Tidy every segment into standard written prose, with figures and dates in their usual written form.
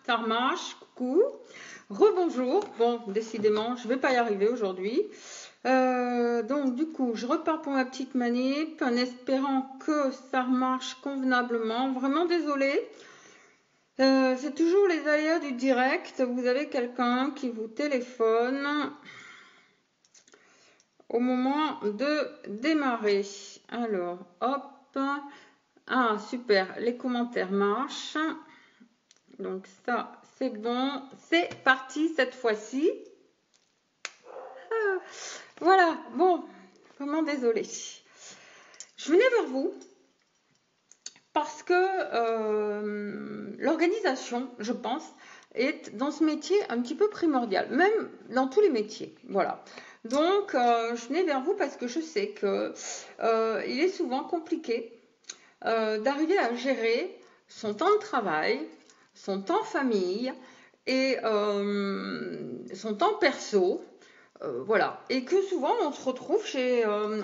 ça remarche, coucou, rebonjour. Bon, décidément, je ne vais pas y arriver aujourd'hui. Donc, du coup, je repars pour ma petite manip en espérant que ça marche convenablement. Vraiment désolée. C'est toujours les aléas du direct. Vous avez quelqu'un qui vous téléphone au moment de démarrer. Alors, hop. Ah, super, les commentaires marchent. Donc ça, c'est bon. C'est parti cette fois-ci. Voilà, bon, vraiment désolée. Je venais vers vous parce que l'organisation, je pense, est dans ce métier un petit peu primordial, même dans tous les métiers. Voilà. Donc, je venais vers vous parce que je sais que il est souvent compliqué d'arriver à gérer son temps de travail, son temps famille et son temps perso. Voilà. Et que souvent on se retrouve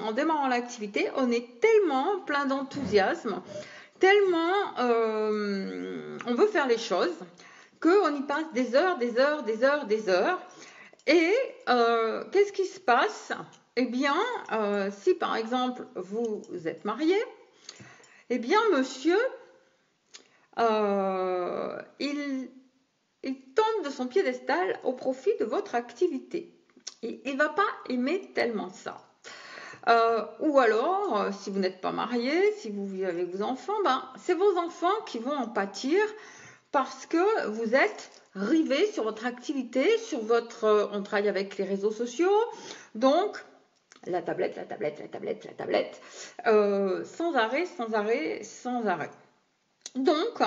en démarrant l'activité, on est tellement plein d'enthousiasme, tellement on veut faire les choses, qu'on y passe des heures, des heures, des heures, des heures. Et qu'est-ce qui se passe? Eh bien, si par exemple vous êtes marié, eh bien monsieur, il tombe de son piédestal au profit de votre activité. Il ne va pas aimer tellement ça. Ou alors, si vous n'êtes pas marié, si vous vivez avec vos enfants, c'est vos enfants qui vont en pâtir parce que vous êtes rivé sur votre activité, on travaille avec les réseaux sociaux, donc la tablette, sans arrêt, sans arrêt, sans arrêt. Donc,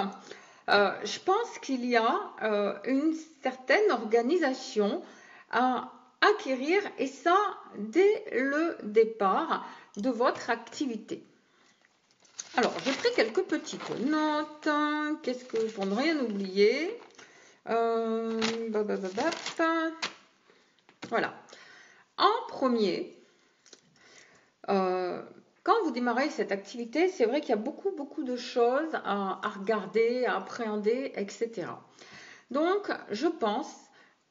je pense qu'il y a une certaine organisation à acquérir, et ça dès le départ de votre activité. Alors, j'ai pris quelques petites notes. Qu'est-ce que pour ne rien oublier? Voilà. En premier, quand vous démarrez cette activité, c'est vrai qu'il y a beaucoup de choses à regarder, à appréhender, etc. Donc, je pense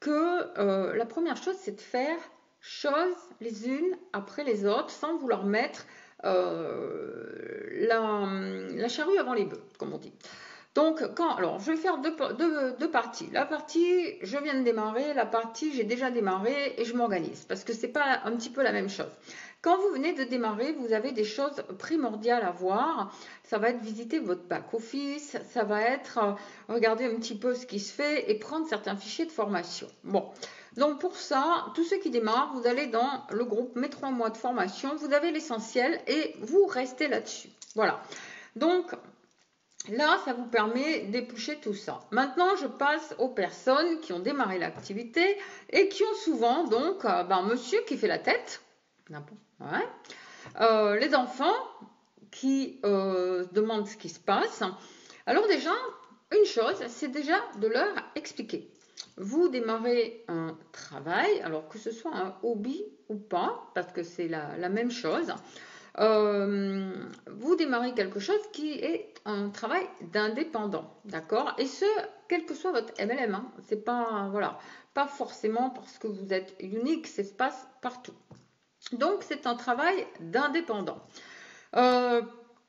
que la première chose, c'est de faire choses les unes après les autres, sans vouloir mettre la charrue avant les bœufs, comme on dit. Donc, alors, je vais faire deux parties. La partie, je viens de démarrer, la partie, j'ai déjà démarré et je m'organise, parce que c'est pas un petit peu la même chose. Quand vous venez de démarrer, vous avez des choses primordiales à voir. Ça va être visiter votre back-office, ça va être regarder un petit peu ce qui se fait et prendre certains fichiers de formation. Bon, donc pour ça, tous ceux qui démarrent, vous allez dans le groupe Mes 3 mois de formation, vous avez l'essentiel et vous restez là-dessus. Voilà, donc là, ça vous permet d'éplucher tout ça. Maintenant, je passe aux personnes qui ont démarré l'activité et qui ont souvent donc monsieur qui fait la tête. Ouais. Les enfants qui demandent ce qui se passe. Alors déjà, une chose, c'est déjà de leur expliquer. Vous démarrez un travail, alors que ce soit un hobby ou pas, parce que c'est la même chose. Vous démarrez quelque chose qui est un travail d'indépendant, d'accord? Et ce, quel que soit votre MLM, hein, c'est pas, voilà, pas forcément parce que vous êtes unique, ça se passe partout. Donc, c'est un travail d'indépendant.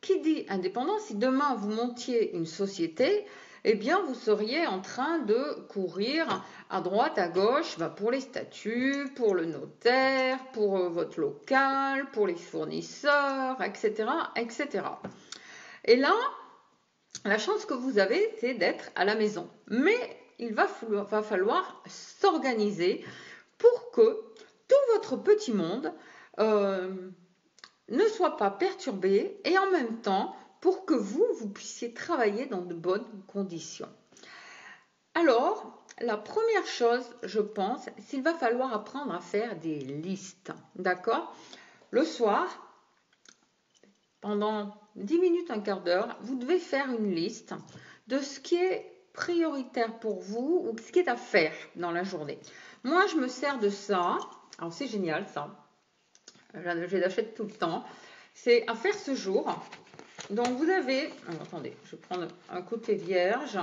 Qui dit indépendant, si demain vous montiez une société, eh bien, vous seriez en train de courir à droite, à gauche, pour les statuts, pour le notaire, pour votre local, pour les fournisseurs, etc., etc. Et là, la chance que vous avez, c'est d'être à la maison. Mais il va falloir s'organiser pour que tout votre petit monde ne soit pas perturbé et en même temps pour que vous puissiez travailler dans de bonnes conditions. Alors, la première chose, je pense, c'est qu'il va falloir apprendre à faire des listes, d'accord? Le soir, pendant 10 minutes, un quart d'heure, vous devez faire une liste de ce qui est prioritaire pour vous ou ce qui est à faire dans la journée. Moi, je me sers de ça. Alors, c'est génial, ça. Je l'achète tout le temps. C'est à faire ce jour. Donc, vous avez... attendez, je vais prendre un côté vierge.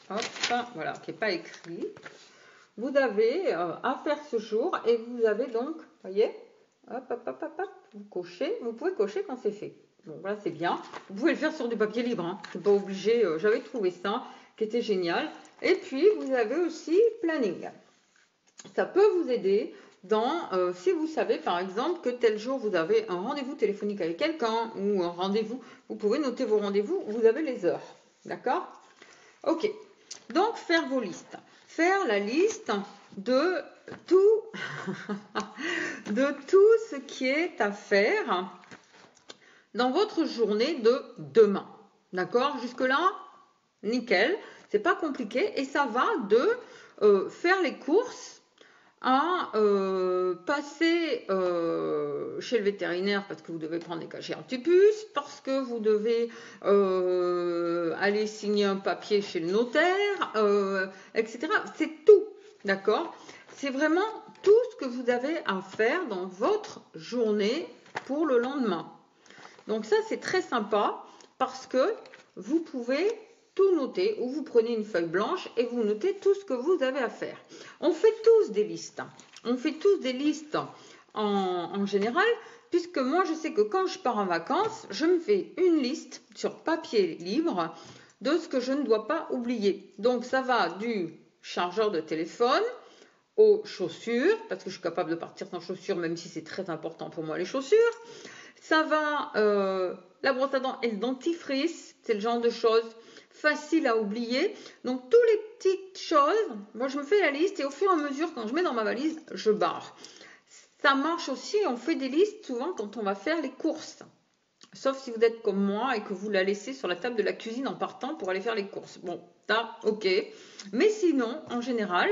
hop, voilà, qui n'est pas écrit. Vous avez à faire ce jour et vous avez donc, voyez, hop, hop, hop, hop, hop, vous cochez, vous pouvez cocher quand c'est fait. Bon, voilà, c'est bien. Vous pouvez le faire sur du papier libre, hein. C'est pas obligé. J'avais trouvé ça qui était génial. Et puis, vous avez aussi planning. Ça peut vous aider dans, si vous savez par exemple que tel jour vous avez un rendez-vous téléphonique avec quelqu'un ou un rendez-vous, vous pouvez noter vos rendez-vous, vous avez les heures. D'accord? Ok. Donc, faire vos listes. Faire la liste de tout, de tout ce qui est à faire dans votre journée de demain. D'accord? Jusque-là, nickel. C'est pas compliqué et ça va de faire les courses à passer chez le vétérinaire parce que vous devez prendre des cachets antipuce, parce que vous devez aller signer un papier chez le notaire, etc. C'est tout, d'accord? C'est vraiment tout ce que vous avez à faire dans votre journée pour le lendemain. Donc ça, c'est très sympa parce que vous pouvez tout noter ou vous prenez une feuille blanche et vous notez tout ce que vous avez à faire. On fait tous des listes. On fait tous des listes en général puisque moi, je sais que quand je pars en vacances, je me fais une liste sur papier libre de ce que je ne dois pas oublier. Donc ça va du chargeur de téléphone aux chaussures, parce que je suis capable de partir sans chaussures, même si c'est très important pour moi les chaussures. Ça va, la brosse à dents et le dentifrice, c'est le genre de choses faciles à oublier. Donc, toutes les petites choses, moi je me fais la liste et au fur et à mesure, quand je mets dans ma valise, je barre. Ça marche aussi, on fait des listes souvent quand on va faire les courses. Sauf si vous êtes comme moi et que vous la laissez sur la table de la cuisine en partant pour aller faire les courses. Bon, ça, ok. Mais sinon, en général,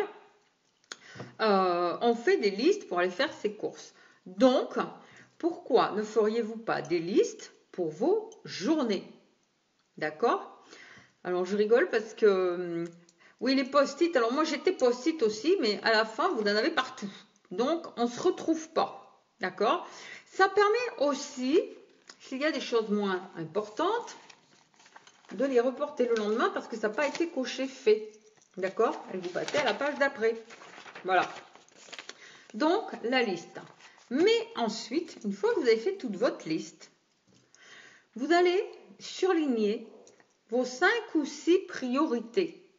on fait des listes pour aller faire ses courses. Donc, pourquoi ne feriez-vous pas des listes pour vos journées? D'accord? Alors, je rigole parce que, oui, les post-it, alors moi j'étais post-it aussi, mais à la fin, vous en avez partout. Donc, on ne se retrouve pas. D'accord? Ça permet aussi, s'il y a des choses moins importantes, de les reporter le lendemain parce que ça n'a pas été coché fait. D'accord? Et vous passez à la page d'après. Voilà. Donc, la liste. Mais ensuite, une fois que vous avez fait toute votre liste, vous allez surligner vos 5 ou 6 priorités.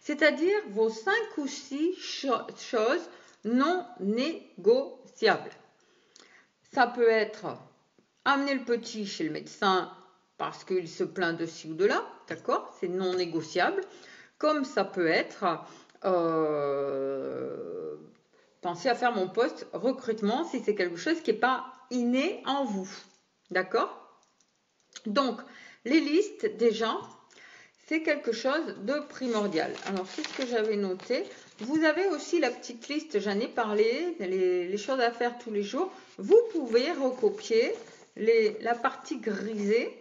C'est-à-dire vos 5 ou 6 choses non négociables. Ça peut être amener le petit chez le médecin parce qu'il se plaint de ci ou de là, d'accord? C'est non négociable. Comme ça peut être penser à faire mon poste recrutement si c'est quelque chose qui n'est pas inné en vous. D'accord? Donc, les listes, déjà, c'est quelque chose de primordial. Alors, c'est ce que j'avais noté. Vous avez aussi la petite liste, j'en ai parlé, les choses à faire tous les jours. Vous pouvez recopier la partie grisée.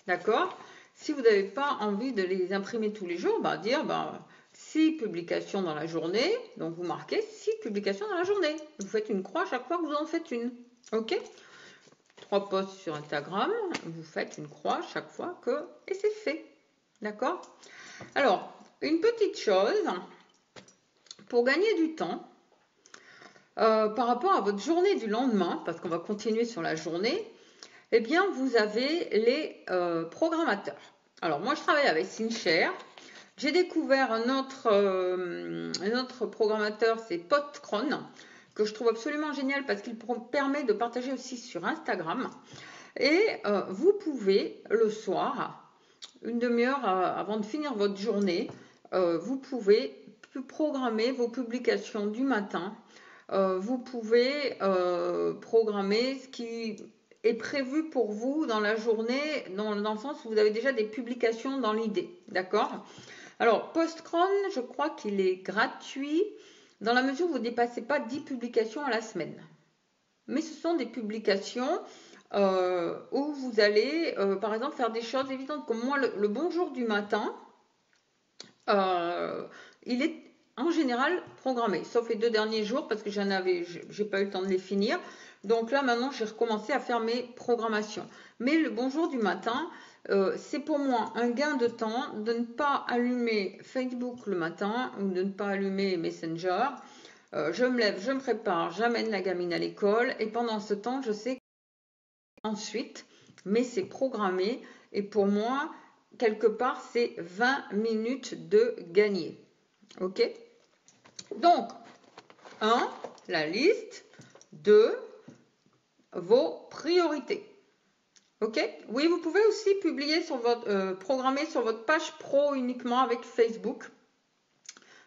D'accord? Si vous n'avez pas envie de les imprimer tous les jours, dire 6 publications dans la journée. Donc, vous marquez 6 publications dans la journée. Vous faites une croix chaque fois que vous en faites une. OK? 3 posts sur Instagram. Vous faites une croix chaque fois que... Et c'est fait. D'accord? Alors, une petite chose, pour gagner du temps, par rapport à votre journée du lendemain, parce qu'on va continuer sur la journée, eh bien, vous avez les programmateurs. Alors, moi, je travaille avec SynShare. J'ai découvert un autre programmateur, c'est Postcron, que je trouve absolument génial parce qu'il permet de partager aussi sur Instagram. Et vous pouvez, le soir, une demi-heure avant de finir votre journée, vous pouvez programmer vos publications du matin. Vous pouvez programmer ce qui est prévu pour vous dans la journée, dans le sens où vous avez déjà des publications dans l'idée. D'accord? Alors, Postcron, je crois qu'il est gratuit dans la mesure où vous ne dépassez pas 10 publications à la semaine. Mais ce sont des publications où vous allez, par exemple, faire des choses évidentes. Comme moi, le bonjour du matin, il est en général programmé, sauf les 2 derniers jours parce que j'ai pas eu le temps de les finir. Donc là, maintenant, j'ai recommencé à faire mes programmations. Mais le bonjour du matin, c'est pour moi un gain de temps de ne pas allumer Facebook le matin ou de ne pas allumer Messenger. Je me lève, je me prépare, j'amène la gamine à l'école et pendant ce temps, je sais ensuite, mais c'est programmé et pour moi, quelque part, c'est 20 minutes de gagner. Ok? Donc, 1, la liste. 2, vos priorités. Ok? Oui, vous pouvez aussi publier sur votre, programmer sur votre page pro uniquement avec Facebook,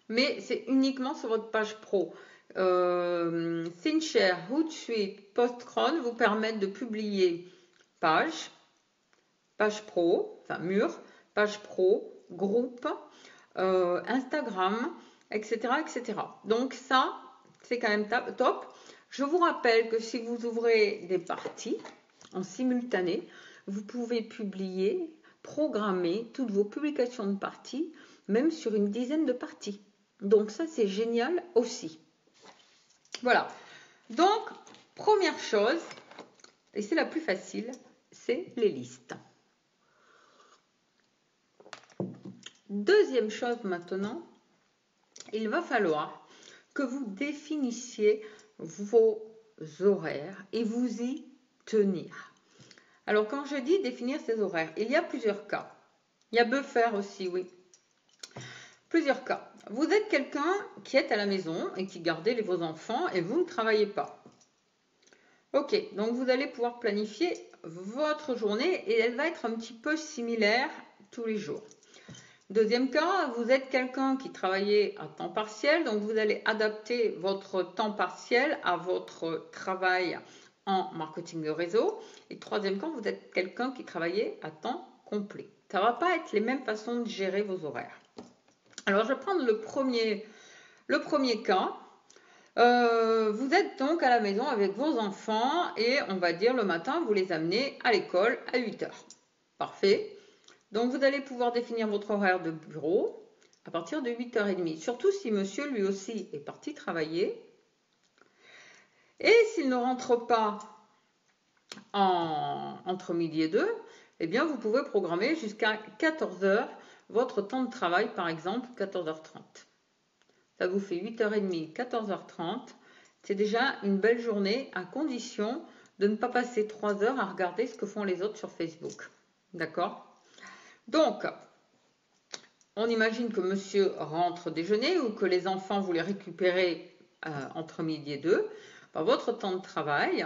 mais c'est uniquement sur votre page pro. ThinShare, Hootsuite, Postcron vous permettent de publier page pro, enfin mur, page pro, groupe, Instagram, etc., etc. Donc ça, c'est quand même top. Je vous rappelle que si vous ouvrez des parties en simultané, vous pouvez publier, programmer toutes vos publications de parties, même sur une dizaine de parties. Donc ça, c'est génial aussi. Voilà. Donc, première chose, et c'est la plus facile, c'est les listes. Deuxième chose maintenant, il va falloir que vous définissiez vos horaires et vous y tenir. Alors quand je dis définir ces horaires, il y a plusieurs cas. Il y a buffer aussi, oui. Plusieurs cas. Vous êtes quelqu'un qui est à la maison et qui gardez vos enfants et vous ne travaillez pas. Ok, donc vous allez pouvoir planifier votre journée et elle va être un petit peu similaire tous les jours. Deuxième cas, vous êtes quelqu'un qui travaillait à temps partiel, donc vous allez adapter votre temps partiel à votre travail en marketing de réseau. Et troisième cas, vous êtes quelqu'un qui travaillait à temps complet. Ça ne va pas être les mêmes façons de gérer vos horaires. Alors, je vais prendre le premier cas. Vous êtes donc à la maison avec vos enfants et on va dire le matin, vous les amenez à l'école à 8h. Parfait. Donc, vous allez pouvoir définir votre horaire de bureau à partir de 8h30. Surtout si monsieur, lui aussi, est parti travailler. Et s'il ne rentre pas entre midi et 2, eh bien, vous pouvez programmer jusqu'à 14h votre temps de travail, par exemple, 14h30. Ça vous fait 8h30, 14h30. C'est déjà une belle journée à condition de ne pas passer 3 heures à regarder ce que font les autres sur Facebook. D'accord ? Donc, on imagine que monsieur rentre déjeuner ou que les enfants, vous les récupérez entre midi et 2. Ben, votre temps de travail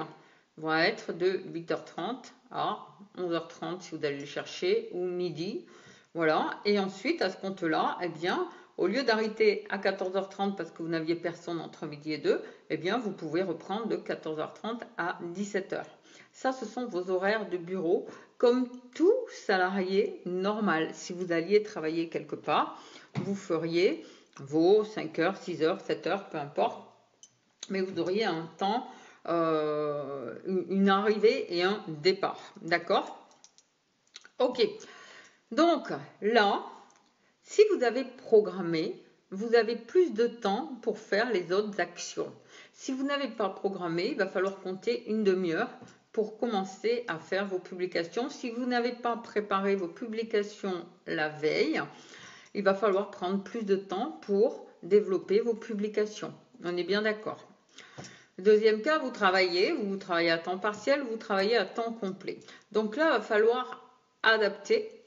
va être de 8h30 à 11h30 si vous allez le chercher, ou midi. Voilà. Et ensuite, à ce compte-là, eh bien, au lieu d'arrêter à 14h30 parce que vous n'aviez personne entre midi et 2, eh bien, vous pouvez reprendre de 14h30 à 17h. Ça, ce sont vos horaires de bureau, comme tout salarié normal. Si vous alliez travailler quelque part, vous feriez vos 5h, 6h, 7h, peu importe, mais vous auriez un temps, une arrivée et un départ. D'accord ? Ok. Donc là, si vous avez programmé, vous avez plus de temps pour faire les autres actions. Si vous n'avez pas programmé, il va falloir compter une demi-heure pour commencer à faire vos publications. Si vous n'avez pas préparé vos publications la veille, il va falloir prendre plus de temps pour développer vos publications. On est bien d'accord. Deuxième cas, vous travaillez à temps partiel, vous travaillez à temps complet. Donc là, il va falloir adapter.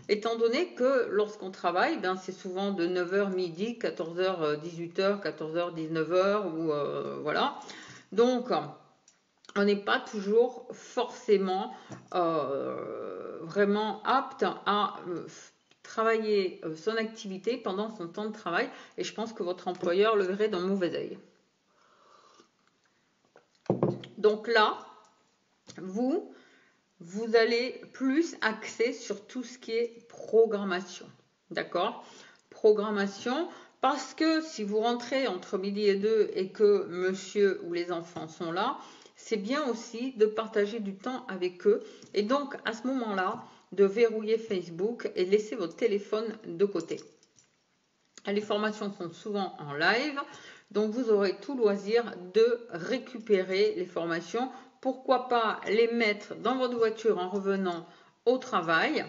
Étant donné que lorsqu'on travaille, ben c'est souvent de 9h midi, 14h 18h, 14h 19h, ou voilà. Donc, on n'est pas toujours forcément vraiment apte à travailler son activité pendant son temps de travail. Et je pense que votre employeur le verrait d'un mauvais œil. Donc là, vous allez plus axer sur tout ce qui est programmation. D'accord ? Programmation, parce que si vous rentrez entre midi et 2 et que monsieur ou les enfants sont là, c'est bien aussi de partager du temps avec eux. Et donc, à ce moment-là, de verrouiller Facebook et laisser votre téléphone de côté. Les formations sont souvent en live. Donc, vous aurez tout loisir de récupérer les formations. Pourquoi pas les mettre dans votre voiture en revenant au travail.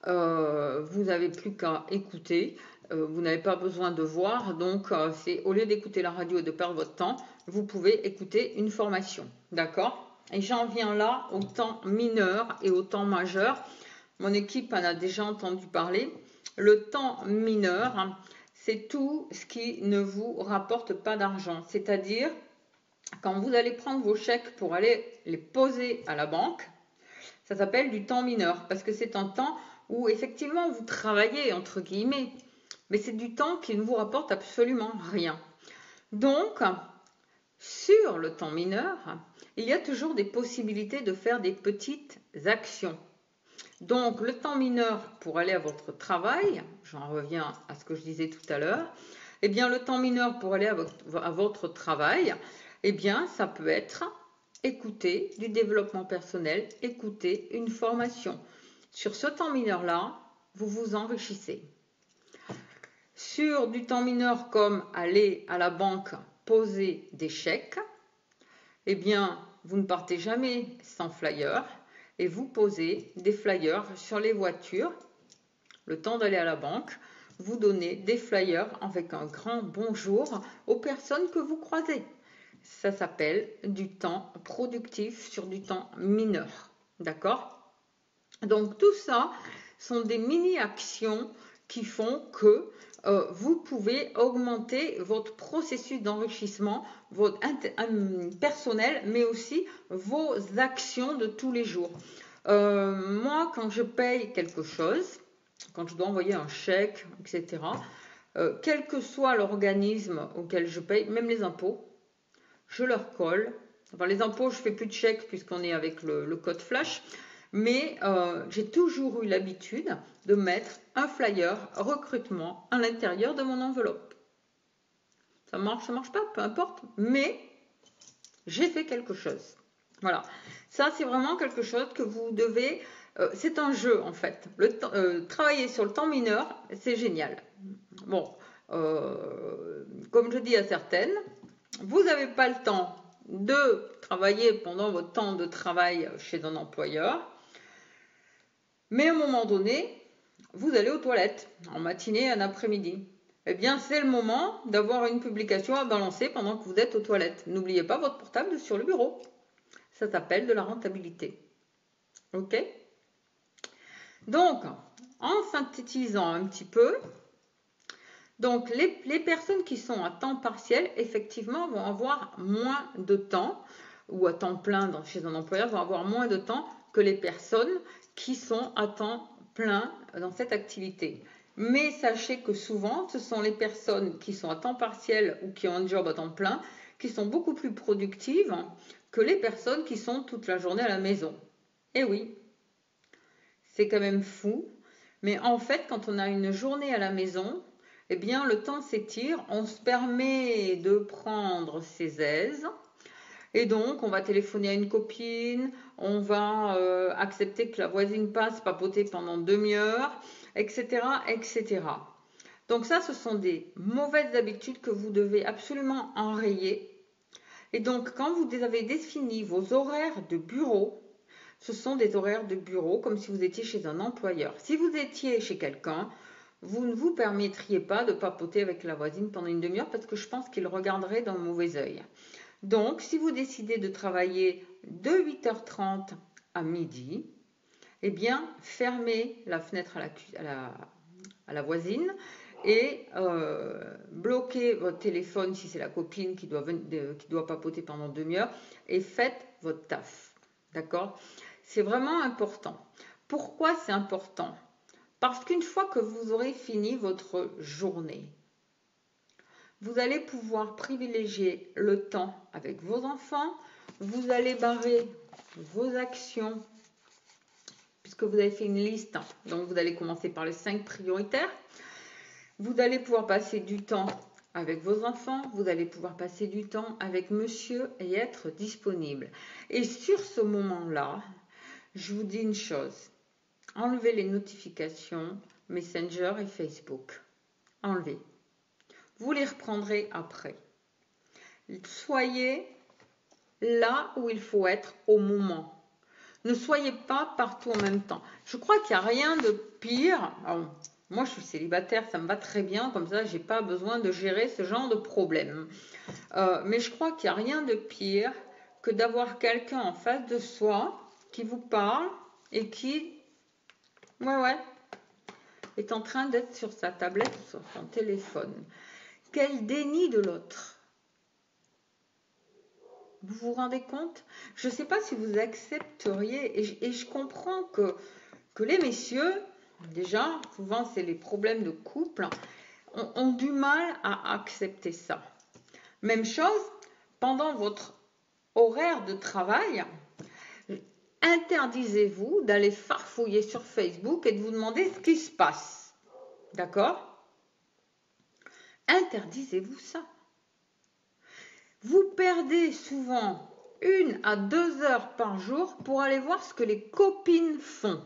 Vous n'avez plus qu'à écouter. Vous n'avez pas besoin de voir. Donc, c'est au lieu d'écouter la radio et de perdre votre temps, vous pouvez écouter une formation. D'accord? Et j'en viens là au temps mineur et au temps majeur. Mon équipe en a déjà entendu parler. Le temps mineur, c'est tout ce qui ne vous rapporte pas d'argent. C'est-à-dire, quand vous allez prendre vos chèques pour aller les poser à la banque, ça s'appelle du temps mineur parce que c'est un temps où effectivement vous travaillez entre guillemets, mais c'est du temps qui ne vous rapporte absolument rien. Donc, sur le temps mineur, il y a toujours des possibilités de faire des petites actions. Donc, le temps mineur pour aller à votre travail, j'en reviens à ce que je disais tout à l'heure, eh bien, le temps mineur pour aller à votre travail, eh bien, ça peut être écouter du développement personnel, écouter une formation. Sur ce temps mineur-là, vous vous enrichissez. Sur du temps mineur comme aller à la banque poser des chèques, eh bien, vous ne partez jamais sans flyer et vous posez des flyers sur les voitures. Le temps d'aller à la banque, vous donnez des flyers avec un grand bonjour aux personnes que vous croisez. Ça s'appelle du temps productif sur du temps mineur. D'accord? Donc tout ça sont des mini-actions qui font que vous pouvez augmenter votre processus d'enrichissement personnel, mais aussi vos actions de tous les jours. Moi, quand je paye quelque chose, quand je dois envoyer un chèque, etc., quel que soit l'organisme auquel je paye, même les impôts, je leur colle. Enfin, les impôts, je ne fais plus de chèques puisqu'on est avec le code flash. Mais j'ai toujours eu l'habitude de mettre un flyer recrutement à l'intérieur de mon enveloppe. Ça marche pas, peu importe. Mais j'ai fait quelque chose. Voilà. Ça, c'est vraiment quelque chose que vous devez... c'est un jeu, en fait. Travailler sur le temps mineur, c'est génial. Bon, comme je dis à certaines, vous n'avez pas le temps de travailler pendant votre temps de travail chez un employeur, mais à un moment donné, vous allez aux toilettes, en matinée et en après-midi. Eh bien, c'est le moment d'avoir une publication à balancer pendant que vous êtes aux toilettes. N'oubliez pas votre portable sur le bureau. Ça s'appelle de la rentabilité. Ok? Donc, en synthétisant un petit peu, donc les personnes qui sont à temps partiel, effectivement, vont avoir moins de temps, ou à temps plein chez un employeur, vont avoir moins de temps que les personnes qui sont à temps plein dans cette activité. Mais sachez que souvent, ce sont les personnes qui sont à temps partiel ou qui ont un job à temps plein qui sont beaucoup plus productives que les personnes qui sont toute la journée à la maison. Eh oui, c'est quand même fou. Mais en fait, quand on a une journée à la maison, eh bien, le temps s'étire, on se permet de prendre ses aises. Et donc, on va téléphoner à une copine, on va accepter que la voisine passe papoter pendant demi-heure, etc., etc. Donc ça, ce sont des mauvaises habitudes que vous devez absolument enrayer. Et donc, quand vous avez défini vos horaires de bureau, ce sont des horaires de bureau comme si vous étiez chez un employeur. Si vous étiez chez quelqu'un, vous ne vous permettriez pas de papoter avec la voisine pendant une demi-heure parce que je pense qu'il regarderait d'un mauvais œil. Donc, si vous décidez de travailler de 8h30 à midi, eh bien, fermez la fenêtre à la voisine et bloquez votre téléphone si c'est la copine qui doit papoter pendant demi-heure et faites votre taf. D'accord? C'est vraiment important. Pourquoi c'est important? Parce qu'une fois que vous aurez fini votre journée, vous allez pouvoir privilégier le temps avec vos enfants, vous allez barrer vos actions, puisque vous avez fait une liste, donc vous allez commencer par les 5 prioritaires. Vous allez pouvoir passer du temps avec vos enfants, vous allez pouvoir passer du temps avec monsieur et être disponible. Et sur ce moment-là, je vous dis une chose, enlevez les notifications Messenger et Facebook. Enlevez. Vous les reprendrez après. Soyez là où il faut être au moment. Ne soyez pas partout en même temps. Je crois qu'il n'y a rien de pire. Alors, moi, je suis célibataire, ça me va très bien. Comme ça, je n'ai pas besoin de gérer ce genre de problème. Mais je crois qu'il n'y a rien de pire que d'avoir quelqu'un en face de soi qui vous parle et qui, ouais, est en train d'être sur sa tablette ou sur son téléphone. Quel déni de l'autre. Vous vous rendez compte? Je ne sais pas si vous accepteriez, et je comprends que les messieurs, déjà, souvent c'est les problèmes de couple, ont du mal à accepter ça. Même chose, pendant votre horaire de travail, interdisez-vous d'aller farfouiller sur Facebook et de vous demander ce qui se passe. D'accord? Interdisez-vous ça. Vous perdez souvent 1 à 2 heures par jour pour aller voir ce que les copines font.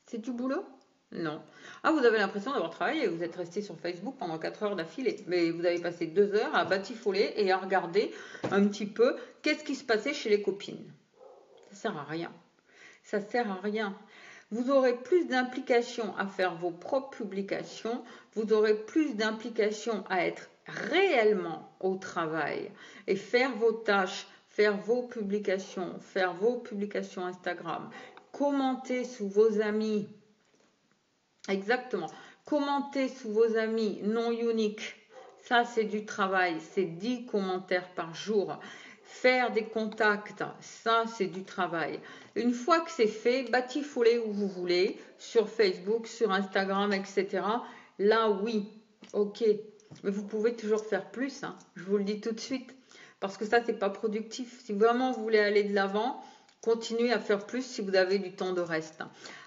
C'est du boulot? Non. Ah, vous avez l'impression d'avoir travaillé, vous êtes resté sur Facebook pendant 4 heures d'affilée, mais vous avez passé 2 heures à batifoler et à regarder un petit peu qu'est-ce qui se passait chez les copines. Ça sert à rien. Ça sert à rien. Vous aurez plus d'implication à faire vos propres publications, vous aurez plus d'implication à être réellement au travail et faire vos tâches, faire vos publications Instagram, commenter sous vos amis, exactement, commenter sous vos amis non uniques, ça c'est du travail, c'est 10 commentaires par jour. Faire des contacts, ça c'est du travail. Une fois que c'est fait, batifolez où vous voulez, sur Facebook, sur Instagram, etc. Là oui, ok, mais vous pouvez toujours faire plus, hein. Je vous le dis tout de suite, parce que ça c'est pas productif. Si vraiment vous voulez aller de l'avant, continuez à faire plus si vous avez du temps de reste.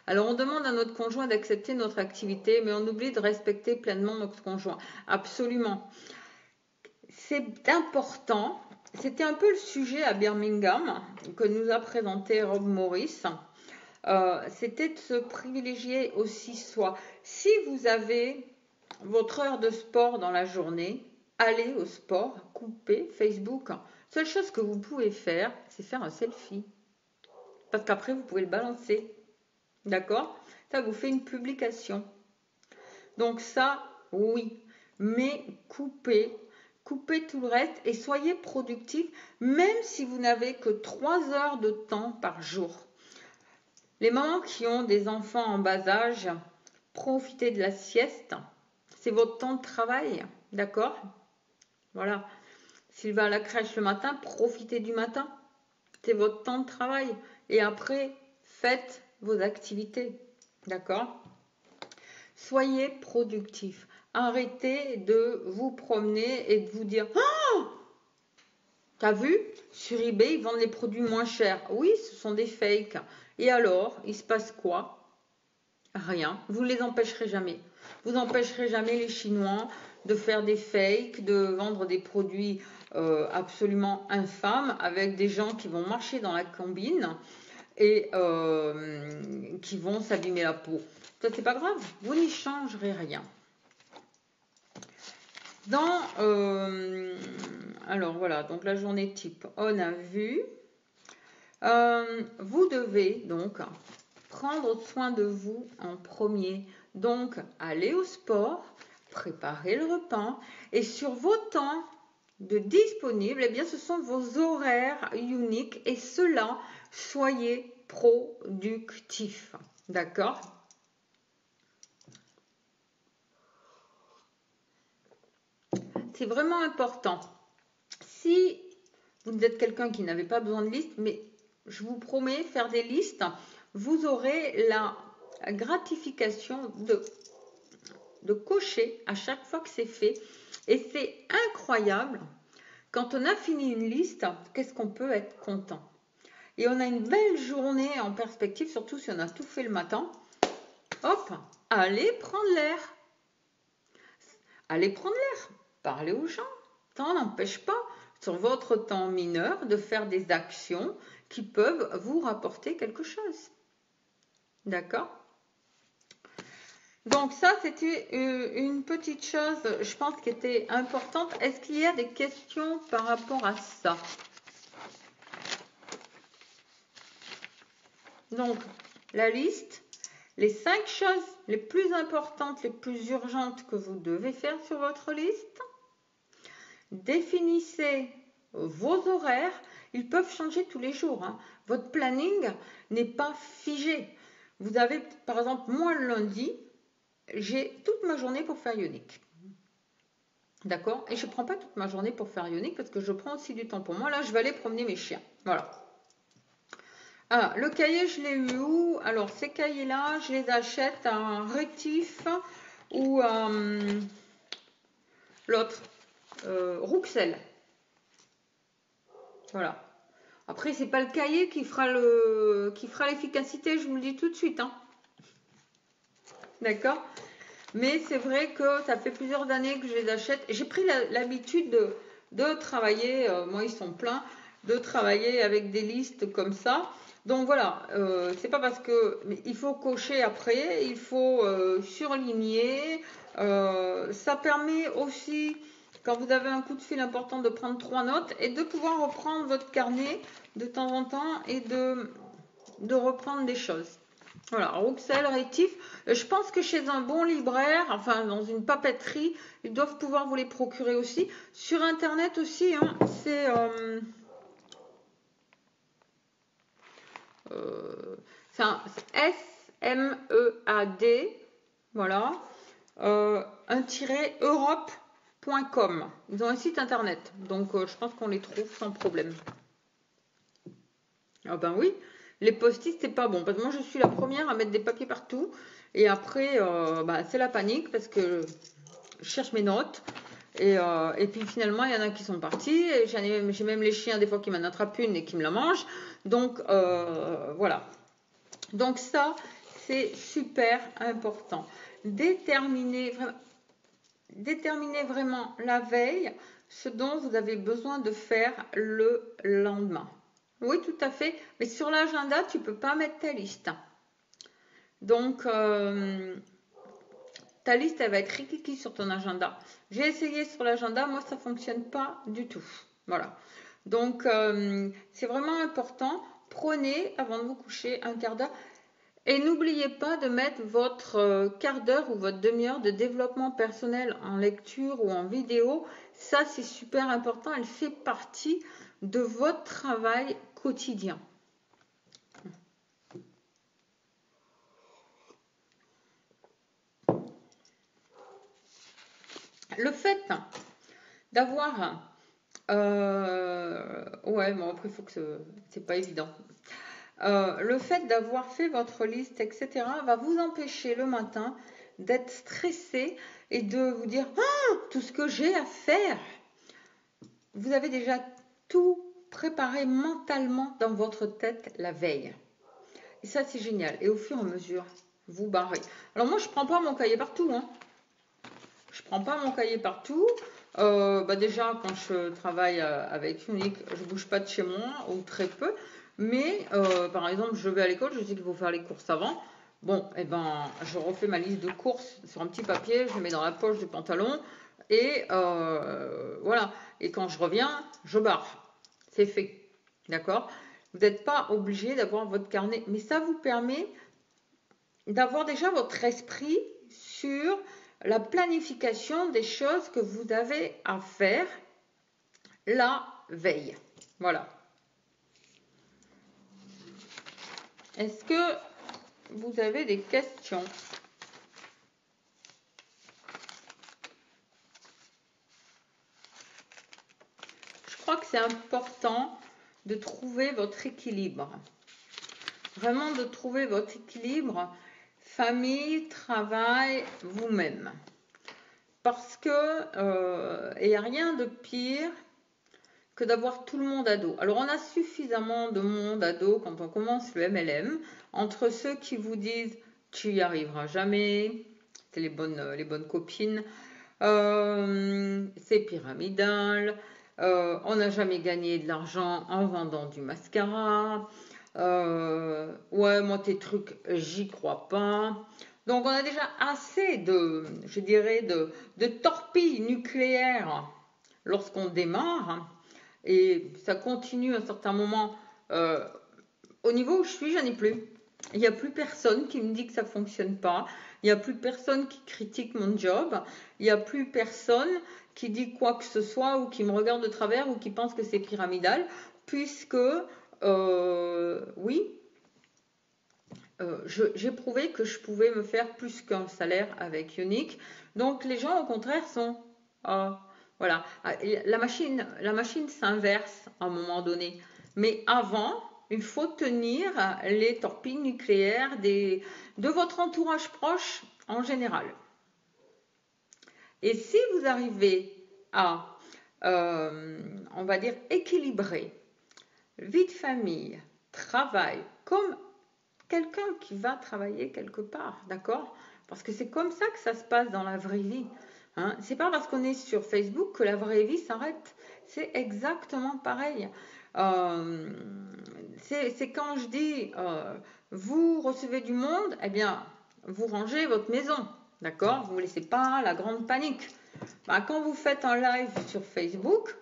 Alors on demande à notre conjoint d'accepter notre activité, mais on oublie de respecter pleinement notre conjoint. Absolument. C'est important. C'était un peu le sujet à Birmingham que nous a présenté Rob Morris. C'était de se privilégier aussi soi. Si vous avez votre heure de sport dans la journée, allez au sport, coupez Facebook. Seule chose que vous pouvez faire, c'est faire un selfie. Parce qu'après, vous pouvez le balancer. D'accord? Ça vous fait une publication. Donc ça, oui. Mais coupez tout le reste et soyez productif, même si vous n'avez que 3 heures de temps par jour. Les mamans qui ont des enfants en bas âge, profitez de la sieste. C'est votre temps de travail, d'accord? Voilà. S'il va à la crèche le matin, profitez du matin. C'est votre temps de travail. Et après, faites vos activités, d'accord? Soyez productif. Arrêtez de vous promener et de vous dire « Oh, t'as vu, sur eBay, ils vendent les produits moins chers. » Oui, ce sont des fakes. Et alors, il se passe quoi? Rien. Vous ne les empêcherez jamais. Vous n'empêcherez jamais les Chinois de faire des fakes, de vendre des produits absolument infâmes avec des gens qui vont marcher dans la combine et qui vont s'abîmer la peau. Ça, c'est pas grave. Vous n'y changerez rien. Alors voilà, donc la journée type, on a vu. Vous devez donc prendre soin de vous en premier. Donc, aller au sport, préparer le repas et sur vos temps de disponible, eh bien, ce sont vos horaires uniques et cela, soyez productifs. D'accord? C'est vraiment important. Si vous êtes quelqu'un qui n'avait pas besoin de liste, mais je vous promets, faire des listes, vous aurez la gratification de cocher à chaque fois que c'est fait. Et c'est incroyable, quand on a fini une liste, qu'est-ce qu'on peut être content. Et on a une belle journée en perspective, surtout si on a tout fait le matin. Hop, allez prendre l'air. Allez prendre l'air, parlez aux gens. Ça n'empêche pas, sur votre temps mineur, de faire des actions qui peuvent vous rapporter quelque chose. D'accord? Donc ça, c'était une petite chose, je pense, qui était importante. Est-ce qu'il y a des questions par rapport à ça? Donc, la liste, les 5 choses les plus importantes, les plus urgentes que vous devez faire sur votre liste. Définissez vos horaires. Ils peuvent changer tous les jours, hein. Votre planning n'est pas figé. Vous avez, par exemple, moi le lundi, j'ai toute ma journée pour faire Ionic. D'accord? Et je ne prends pas toute ma journée pour faire Ionic parce que je prends aussi du temps pour moi. Là, je vais aller promener mes chiens. Voilà. Ah, le cahier, je l'ai eu où? Alors, ces cahiers-là, je les achète à un Rétif ou l'autre, Rouxel. Voilà. Après, c'est pas le cahier qui fera l'efficacité, je vous le dis tout de suite, hein. D'accord? Mais c'est vrai que ça fait plusieurs années que je les achète. J'ai pris l'habitude de travailler, moi ils sont pleins, de travailler avec des listes comme ça. Donc voilà, c'est pas parce que il faut cocher après, il faut surligner. Ça permet aussi, quand vous avez un coup de fil important, de prendre 3 notes et de pouvoir reprendre votre carnet de temps en temps et de reprendre des choses. Voilà, Rouxel, Rétif. Je pense que chez un bon libraire, enfin dans une papeterie, ils doivent pouvoir vous les procurer aussi. Sur Internet aussi, hein, c'est un SMEAD, voilà, un europe.com. Ils ont un site Internet, donc je pense qu'on les trouve sans problème. Ah ben oui, les post-it, c'est pas bon. Parce que moi, je suis la première à mettre des papiers partout. Et après, c'est la panique parce que je cherche mes notes. Et puis finalement, il y en a qui sont partis. Et j'ai même les chiens, des fois, qui m'en attrapent une et qui me la mangent. Donc, voilà. Donc ça, c'est super important. Déterminez vraiment la veille ce dont vous avez besoin de faire le lendemain. Oui, tout à fait. Mais sur l'agenda, tu ne peux pas mettre ta liste. Donc, ta liste, elle va être rikiki sur ton agenda. J'ai essayé sur l'agenda, moi, ça ne fonctionne pas du tout. Voilà. Donc, c'est vraiment important. Prenez, avant de vous coucher, un quart d'heure. Et n'oubliez pas de mettre votre quart d'heure ou votre demi-heure de développement personnel en lecture ou en vidéo. Ça, c'est super important. Elle fait partie de votre travail quotidien. Le fait d'avoir... ouais, bon, après, il faut que c'est pas évident. Le fait d'avoir fait votre liste, etc., va vous empêcher le matin d'être stressé et de vous dire tout ce que j'ai à faire. Vous avez déjà tout préparé mentalement dans votre tête la veille. Et ça, c'est génial. Et au fur et à mesure, vous barrez. Alors moi, je ne prends pas mon cahier partout. Hein. Je ne prends pas mon cahier partout. Déjà, quand je travaille avec Unique, je ne bouge pas de chez moi, ou très peu. Mais, par exemple, je vais à l'école, je sais qu'il faut faire les courses avant. Bon, je refais ma liste de courses sur un petit papier, je le mets dans la poche du pantalon. Et voilà. Et quand je reviens, je barre. C'est fait. D'accord? Vous n'êtes pas obligé d'avoir votre carnet. Mais ça vous permet d'avoir déjà votre esprit sur la planification des choses que vous avez à faire la veille. Voilà. Est-ce que vous avez des questions? Je crois que c'est important de trouver votre équilibre. Vraiment de trouver votre équilibre famille, travail, vous-même. Parce que il n'y a rien de pire que d'avoir tout le monde à dos. Alors on a suffisamment de monde à dos quand on commence le MLM, entre ceux qui vous disent tu y arriveras jamais, c'est les bonnes copines, c'est pyramidal, on n'a jamais gagné de l'argent en vendant du mascara, ouais moi tes trucs j'y crois pas, Donc on a déjà assez de, je dirais, de torpilles nucléaires lorsqu'on démarre. Et ça continue à un certain moment. Au niveau où je suis, j'en ai plus. Il n'y a plus personne qui me dit que ça ne fonctionne pas. Il n'y a plus personne qui critique mon job. Il n'y a plus personne qui dit quoi que ce soit ou qui me regarde de travers ou qui pense que c'est pyramidal. Puisque, oui, j'ai prouvé que je pouvais me faire plus qu'un salaire avec Unique. Donc les gens, au contraire, sont... voilà. La machine s'inverse à un moment donné. Mais avant, il faut tenir les torpilles nucléaires de votre entourage proche en général. Et si vous arrivez à, on va dire, équilibrer vie de famille, travail, comme quelqu'un qui va travailler quelque part, d'accord? Parce que c'est comme ça que ça se passe dans la vraie vie. Hein? C'est pas parce qu'on est sur Facebook que la vraie vie s'arrête. C'est exactement pareil. C'est quand je dis vous recevez du monde, eh bien vous rangez votre maison, d'accord? Vous ne laissez pas la grande panique. Bah, quand vous faites un live sur Facebook,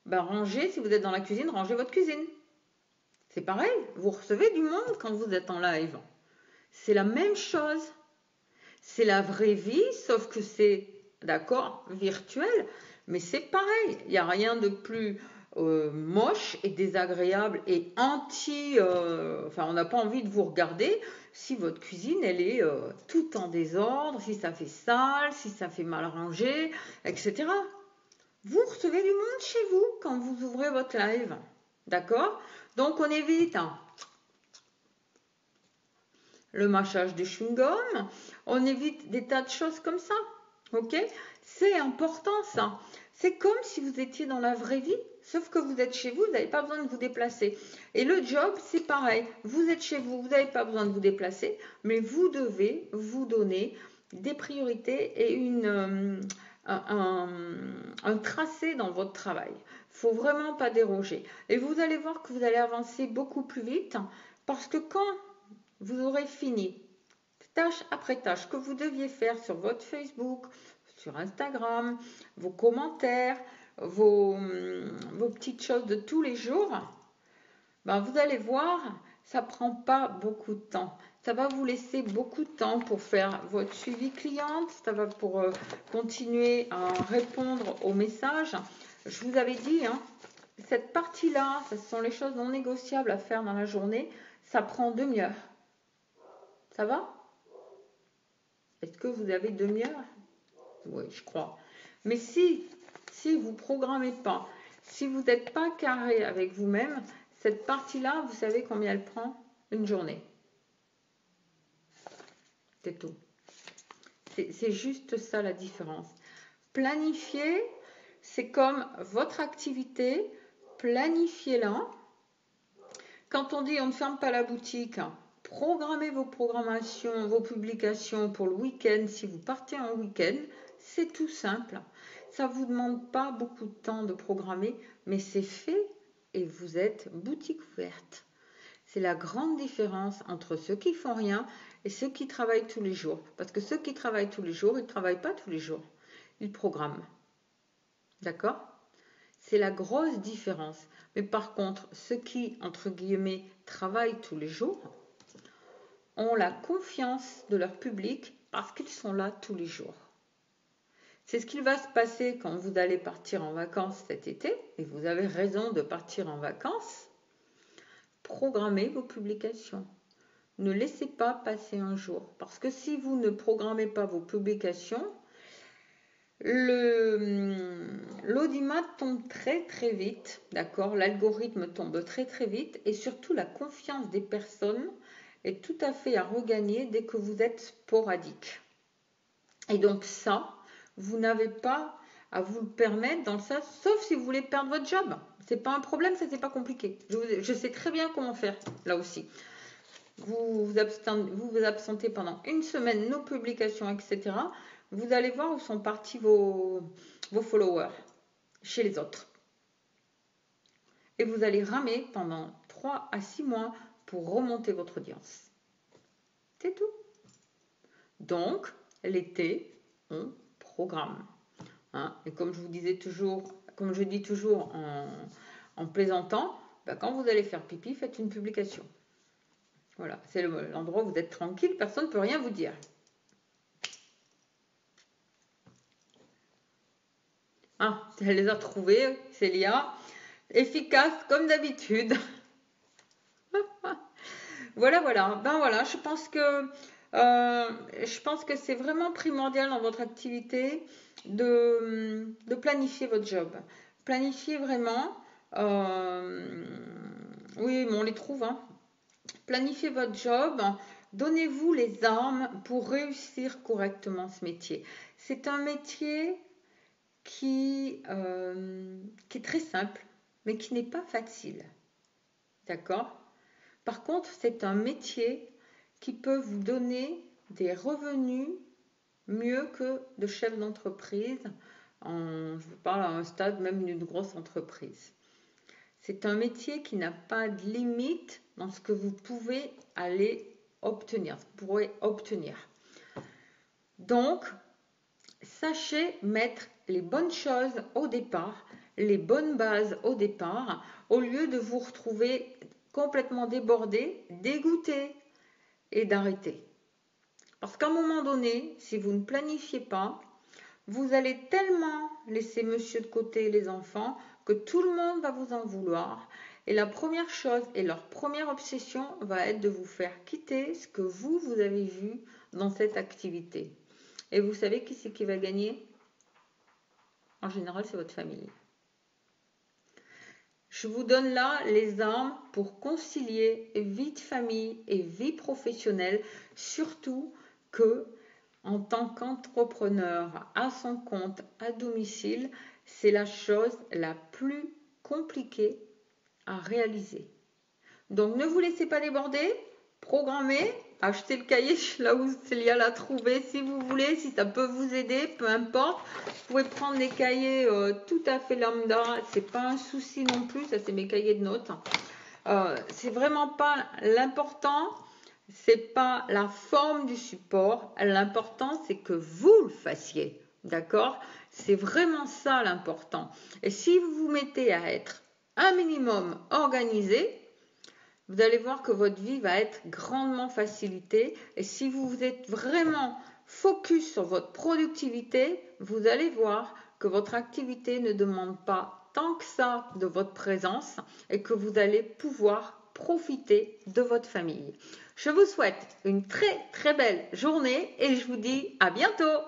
bah, rangez, si vous êtes dans la cuisine, rangez votre cuisine. C'est pareil, vous recevez du monde quand vous êtes en live. C'est la même chose. C'est la vraie vie, sauf que c'est, d'accord, virtuel, mais c'est pareil. Il n'y a rien de plus moche et désagréable et enfin, on n'a pas envie de vous regarder si votre cuisine, elle est tout en désordre, si ça fait sale, si ça fait mal rangé, etc. Vous recevez du monde chez vous quand vous ouvrez votre live. D'accord? Donc on évite le mâchage de chewing-gum, on évite des tas de choses comme ça. Ok? C'est important ça. C'est comme si vous étiez dans la vraie vie, sauf que vous êtes chez vous, vous n'avez pas besoin de vous déplacer. Et le job, c'est pareil. Vous êtes chez vous, vous n'avez pas besoin de vous déplacer, mais vous devez vous donner des priorités et un tracé dans votre travail. Il ne faut vraiment pas déroger. Et vous allez voir que vous allez avancer beaucoup plus vite parce que quand vous aurez fini tâche après tâche que vous deviez faire sur votre Facebook, sur Instagram, vos commentaires, vos petites choses de tous les jours, ben vous allez voir, ça ne prend pas beaucoup de temps. Ça va vous laisser beaucoup de temps pour faire votre suivi client, ça va pour continuer à répondre aux messages. Je vous avais dit, hein, cette partie-là, ce sont les choses non négociables à faire dans la journée, ça prend 2 heures. Ça va? Est-ce que vous avez 2 heures? Oui, je crois. Mais si vous ne programmez pas, si vous n'êtes pas carré avec vous-même, cette partie-là, vous savez combien elle prend? Une journée. C'est tout. C'est juste ça la différence. Planifier, c'est comme votre activité, planifiez-la. Quand on dit on ne ferme pas la boutique, programmez vos programmations, vos publications pour le week-end. Si vous partez en week-end, c'est tout simple. Ça ne vous demande pas beaucoup de temps de programmer, mais c'est fait et vous êtes boutique ouverte. C'est la grande différence entre ceux qui font rien et ceux qui travaillent tous les jours. Parce que ceux qui travaillent tous les jours, ils ne travaillent pas tous les jours. Ils programment. D'accord ? C'est la grosse différence. Mais par contre, ceux qui, entre guillemets, travaillent tous les jours, ont la confiance de leur public parce qu'ils sont là tous les jours. C'est ce qu'il va se passer quand vous allez partir en vacances cet été, et vous avez raison de partir en vacances. Programmez vos publications. Ne laissez pas passer un jour, parce que si vous ne programmez pas vos publications, l'audimat tombe très très vite, d'accord? L'algorithme tombe très très vite, et surtout la confiance des personnes est tout à fait à regagner dès que vous êtes sporadique. Et donc ça, vous n'avez pas à vous le permettre dans le sens, sauf si vous voulez perdre votre job. C'est pas un problème, ça c'est pas compliqué. Je sais très bien comment faire là aussi. Vous vous absentez pendant une semaine, nos publications, etc. Vous allez voir où sont partis vos followers chez les autres. Et vous allez ramer pendant 3 à 6 mois pour remonter votre audience. C'est tout. Donc, l'été, on programme. Hein. Et comme je vous disais toujours, comme je dis toujours en plaisantant, ben, quand vous allez faire pipi, faites une publication. Voilà, c'est l'endroit où vous êtes tranquille, personne ne peut rien vous dire. Ah, elle les a trouvés, Célia. Efficace comme d'habitude. Voilà, voilà. Ben voilà, je pense que c'est vraiment primordial dans votre activité de planifier votre job. Planifier vraiment. Oui, mais on les trouve. Hein. Planifiez votre job. Donnez-vous les armes pour réussir correctement ce métier. C'est un métier qui est très simple, mais qui n'est pas facile. D'accord ? Par contre, c'est un métier qui peut vous donner des revenus mieux que de chef d'entreprise, je parle à un stade même d'une grosse entreprise. C'est un métier qui n'a pas de limite dans ce que vous pouvez aller obtenir, ce que vous pourrez obtenir. Donc, sachez mettre les bonnes choses au départ, les bonnes bases au départ, au lieu de vous retrouver complètement débordé, dégoûté et d'arrêter. Parce qu'à un moment donné, si vous ne planifiez pas, vous allez tellement laisser monsieur de côté les enfants que tout le monde va vous en vouloir. Et la première chose et leur première obsession va être de vous faire quitter ce que vous avez vu dans cette activité. Et vous savez qui c'est qui va gagner ? En général, c'est votre famille. Je vous donne là les armes pour concilier vie de famille et vie professionnelle, surtout que en tant qu'entrepreneur à son compte, à domicile, c'est la chose la plus compliquée à réaliser. Donc ne vous laissez pas déborder, programmez, achetez le cahier là où Célia l'a trouvé si vous voulez, si ça peut vous aider, peu importe. Vous pouvez prendre des cahiers tout à fait lambda, c'est pas un souci non plus, ça c'est mes cahiers de notes. C'est vraiment pas l'important, c'est pas la forme du support, l'important c'est que vous le fassiez, d'accord ? C'est vraiment ça l'important. Et si vous vous mettez à être un minimum organisé, vous allez voir que votre vie va être grandement facilitée. Et si vous êtes vraiment focus sur votre productivité, vous allez voir que votre activité ne demande pas tant que ça de votre présence et que vous allez pouvoir profiter de votre famille. Je vous souhaite une très très belle journée et je vous dis à bientôt.